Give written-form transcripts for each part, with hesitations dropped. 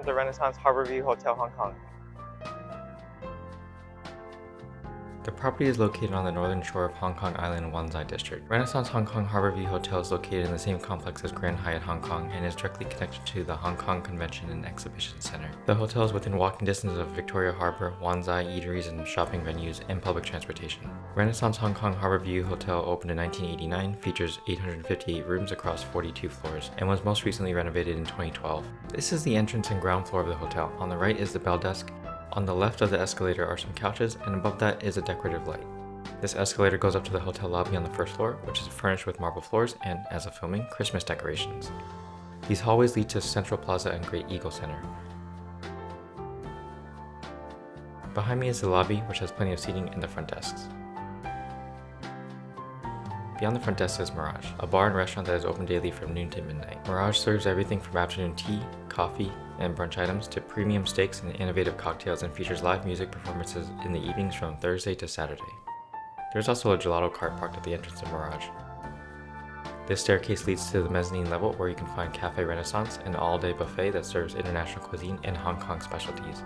of the Renaissance Harbour View Hotel, Hong Kong. The property is located on the northern shore of Hong Kong Island, Wanchai district. Renaissance Hong Kong Harbour View Hotel is located in the same complex as Grand Hyatt Hong Kong and is directly connected to the Hong Kong Convention and Exhibition Center. The hotel is within walking distance of Victoria Harbour, Wanchai, eateries and shopping venues, and public transportation. Renaissance Hong Kong Harbour View Hotel opened in 1989, features 858 rooms across 42 floors, and was most recently renovated in 2012. This is the entrance and ground floor of the hotel. On the right is the bell desk. On the left of the escalator are some couches, and above that is a decorative light. This escalator goes up to the hotel lobby on the first floor, which is furnished with marble floors and, as of filming, Christmas decorations. These hallways lead to Central Plaza and Great Eagle Center. Behind me is the lobby, which has plenty of seating, and the front desks. Beyond the front desk is Mirage, a bar and restaurant that is open daily from noon to midnight. Mirage serves everything from afternoon tea, coffee, and brunch items to premium steaks and innovative cocktails, and features live music performances in the evenings from Thursday to Saturday. There's also a gelato cart parked at the entrance of Mirage. This staircase leads to the mezzanine level, where you can find Cafe Renaissance, an all-day buffet that serves international cuisine and Hong Kong specialties.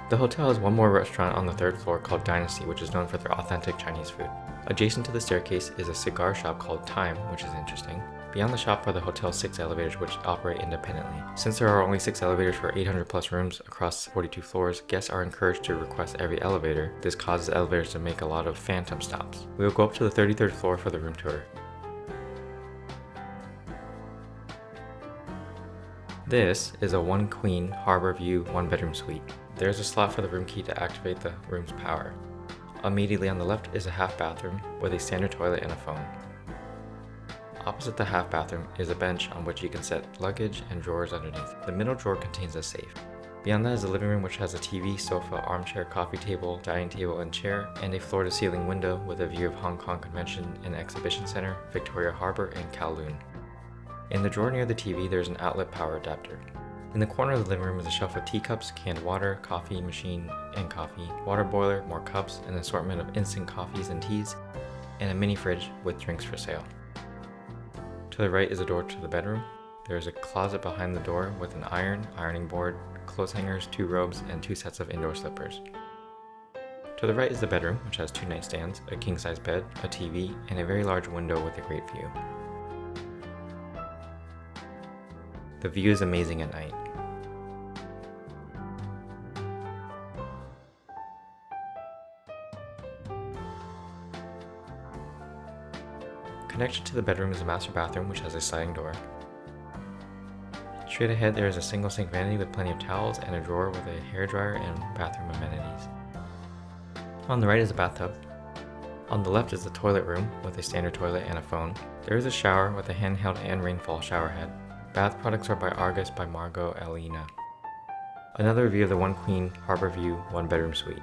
The hotel has one more restaurant on the third floor called Dynasty, which is known for their authentic Chinese food. Adjacent to the staircase is a cigar shop called Time, which is interesting. Beyond the shop are the hotel's 6 elevators, which operate independently. Since there are only 6 elevators for 800 plus rooms across 42 floors, guests are encouraged to request every elevator. This causes elevators to make a lot of phantom stops. We will go up to the 33rd floor for the room tour. This is a 1 queen Harbour View 1-bedroom suite. There is a slot for the room key to activate the room's power. Immediately on the left is a half bathroom with a standard toilet and a phone. Opposite the half bathroom is a bench on which you can set luggage and drawers underneath. The middle drawer contains a safe. Beyond that is the living room, which has a TV, sofa, armchair, coffee table, dining table and chair, and a floor-to-ceiling window with a view of Hong Kong Convention and Exhibition Center, Victoria Harbour, and Kowloon. In the drawer near the TV, there is an outlet power adapter. In the corner of the living room is a shelf with teacups, canned water, coffee machine and coffee, water boiler, more cups, an assortment of instant coffees and teas, and a mini fridge with drinks for sale. To the right is a door to the bedroom. There is a closet behind the door with an ironing board, clothes hangers, 2 robes, and 2 sets of indoor slippers. To the right is the bedroom, which has 2 nightstands, a king-size bed, a TV, and a very large window with a great view. The view is amazing at night. Connected to the bedroom is a master bathroom, which has a sliding door. Straight ahead there is a single sink vanity with plenty of towels and a drawer with a hairdryer and bathroom amenities. On the right is a bathtub. On the left is the toilet room with a standard toilet and a phone. There is a shower with a handheld and rainfall shower head. Bath products are by Argus by Margot Elena. Another view of the 1 queen Harbour View 1-bedroom suite.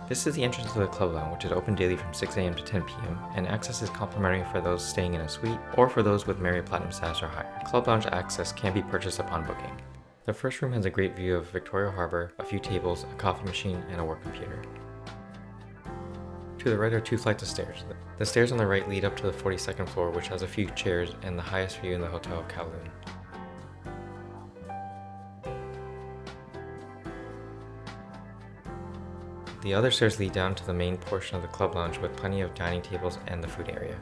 This is the entrance to the club lounge, which is open daily from 6 a.m. to 10 p.m. and access is complimentary for those staying in a suite or for those with Marriott Platinum status or higher. Club lounge access can be purchased upon booking. The first room has a great view of Victoria Harbour, a few tables, a coffee machine, and a work computer. To the right are 2 flights of stairs. The stairs on the right lead up to the 42nd floor, which has a few chairs and the highest view in the Hotel of Kowloon. The other stairs lead down to the main portion of the club lounge with plenty of dining tables and the food area.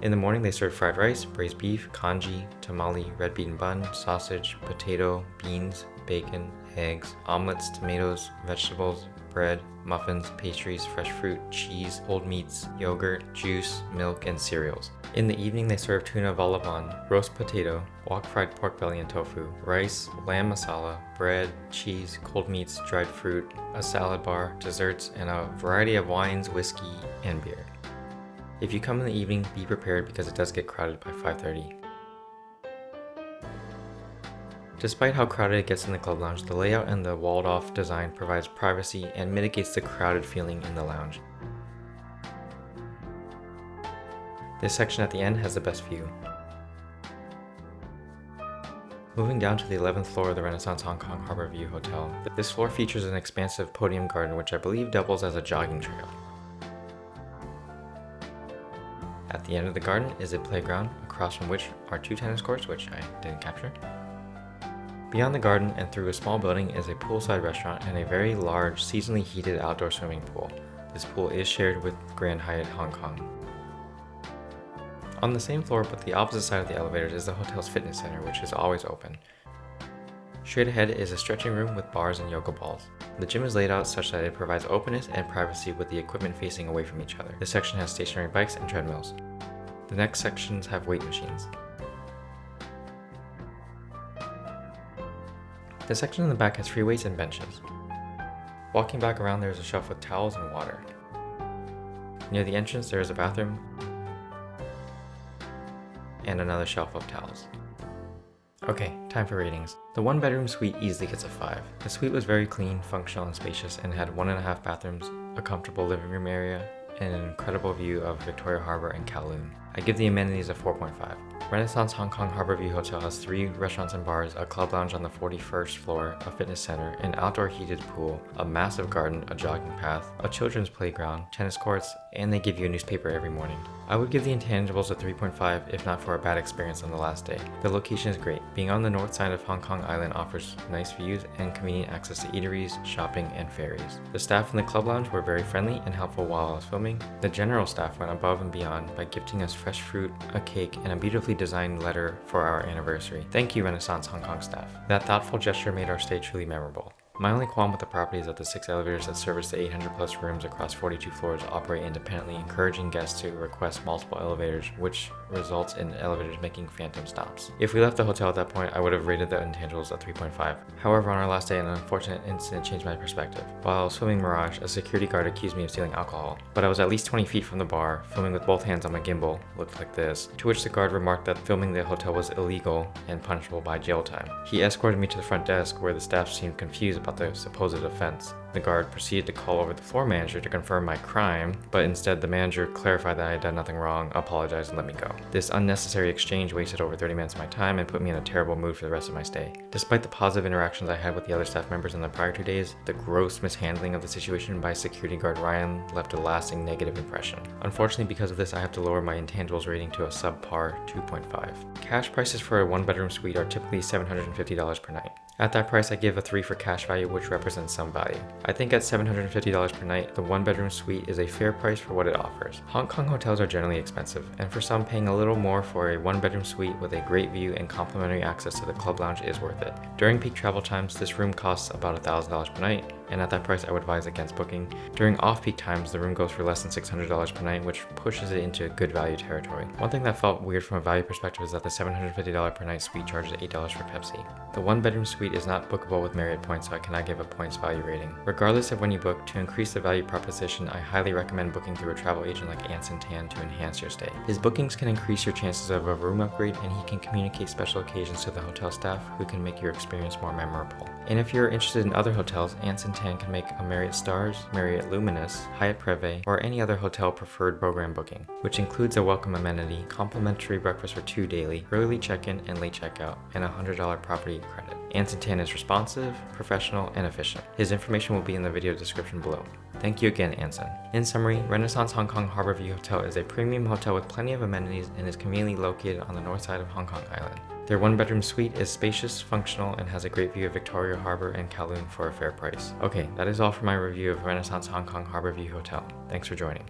In the morning they serve fried rice, braised beef, congee, tamale, red bean bun, sausage, potato, beans, bacon, eggs, omelets, tomatoes, vegetables, bread, muffins, pastries, fresh fruit, cheese, cold meats, yogurt, juice, milk, and cereals. In the evening they serve tuna vol au vent, roast potato, wok fried pork belly and tofu, rice, lamb masala, bread, cheese, cold meats, dried fruit, a salad bar, desserts, and a variety of wines, whiskey, and beer. If you come in the evening, be prepared because it does get crowded by 5:30. Despite how crowded it gets in the club lounge, the layout and the walled-off design provides privacy and mitigates the crowded feeling in the lounge. This section at the end has the best view. Moving down to the 11th floor of the Renaissance Hong Kong Harbour View Hotel, this floor features an expansive podium garden which I believe doubles as a jogging trail. At the end of the garden is a playground, across from which are 2 tennis courts, which I didn't capture. Beyond the garden and through a small building is a poolside restaurant and a very large, seasonally heated outdoor swimming pool. This pool is shared with Grand Hyatt Hong Kong. On the same floor but the opposite side of the elevators is the hotel's fitness center, which is always open. Straight ahead is a stretching room with bars and yoga balls. The gym is laid out such that it provides openness and privacy with the equipment facing away from each other. This section has stationary bikes and treadmills. The next sections have weight machines. The section in the back has free weights and benches. Walking back around, there is a shelf with towels and water. Near the entrance there is a bathroom and another shelf of towels. Okay, time for ratings. The 1-bedroom suite easily gets a 5. The suite was very clean, functional, and spacious, and had 1.5 bathrooms, a comfortable living room area, and an incredible view of Victoria Harbour and Kowloon. I give the amenities a 4.5. Renaissance Hong Kong Harbour View Hotel has 3 restaurants and bars, a club lounge on the 41st floor, a fitness center, an outdoor heated pool, a massive garden, a jogging path, a children's playground, tennis courts, and they give you a newspaper every morning. I would give the intangibles a 3.5 if not for a bad experience on the last day. The location is great. Being on the north side of Hong Kong Island offers nice views and convenient access to eateries, shopping, and ferries. The staff in the club lounge were very friendly and helpful while I was filming. The general staff went above and beyond by gifting us fresh fruit, a cake, and a beautifully designed letter for our anniversary. Thank you, Renaissance Hong Kong staff. That thoughtful gesture made our stay truly memorable. My only qualm with the property is that the 6 elevators that service the 800 plus rooms across 42 floors operate independently, encouraging guests to request multiple elevators, which results in elevators making phantom stops. If we left the hotel at that point, I would have rated the intangibles a 3.5. However, on our last day, an unfortunate incident changed my perspective. While I was filming Mirage, a security guard accused me of stealing alcohol, but I was at least 20 feet from the bar, filming with both hands on my gimbal, looked like this, to which the guard remarked that filming the hotel was illegal and punishable by jail time. He escorted me to the front desk where the staff seemed confused about the supposed offense. The guard proceeded to call over the floor manager to confirm my crime, but instead the manager clarified that I had done nothing wrong, apologized, and let me go. This unnecessary exchange wasted over 30 minutes of my time and put me in a terrible mood for the rest of my stay. Despite the positive interactions I had with the other staff members in the prior 2 days, the gross mishandling of the situation by security guard Ryan left a lasting negative impression. Unfortunately, because of this, I have to lower my intangibles rating to a subpar 2.5. Cash prices for a 1-bedroom suite are typically $750 per night. At that price, I give a 3 for cash value, which represents some value. I think at $750 per night, the 1-bedroom suite is a fair price for what it offers. Hong Kong hotels are generally expensive, and for some, paying a little more for a 1-bedroom suite with a great view and complimentary access to the club lounge is worth it. During peak travel times, this room costs about $1,000 per night, and at that price I would advise against booking. During off-peak times, the room goes for less than $600 per night, which pushes it into good value territory. One thing that felt weird from a value perspective is that the $750 per night suite charges $8 for Pepsi. The 1-bedroom suite is not bookable with Marriott points, so I cannot give a points value rating. Regardless of when you book, to increase the value proposition, I highly recommend booking through a travel agent like Anson Tan to enhance your stay. His bookings can increase your chances of a room upgrade, and he can communicate special occasions to the hotel staff who can make your experience more memorable. And if you're interested in other hotels, Anson Tan can make a Marriott Stars, Marriott Luminous, Hyatt Preve, or any other hotel preferred program booking, which includes a welcome amenity, complimentary breakfast for 2 daily, early check-in and late checkout, and a $100 property credit. Anson Tan is responsive, professional, and efficient. His information will be in the video description below. Thank you again, Anson. In summary, Renaissance Hong Kong Harbour View Hotel is a premium hotel with plenty of amenities and is conveniently located on the north side of Hong Kong Island. Their 1-bedroom suite is spacious, functional, and has a great view of Victoria Harbour and Kowloon for a fair price. Okay, that is all for my review of Renaissance Hong Kong Harbour View Hotel. Thanks for joining.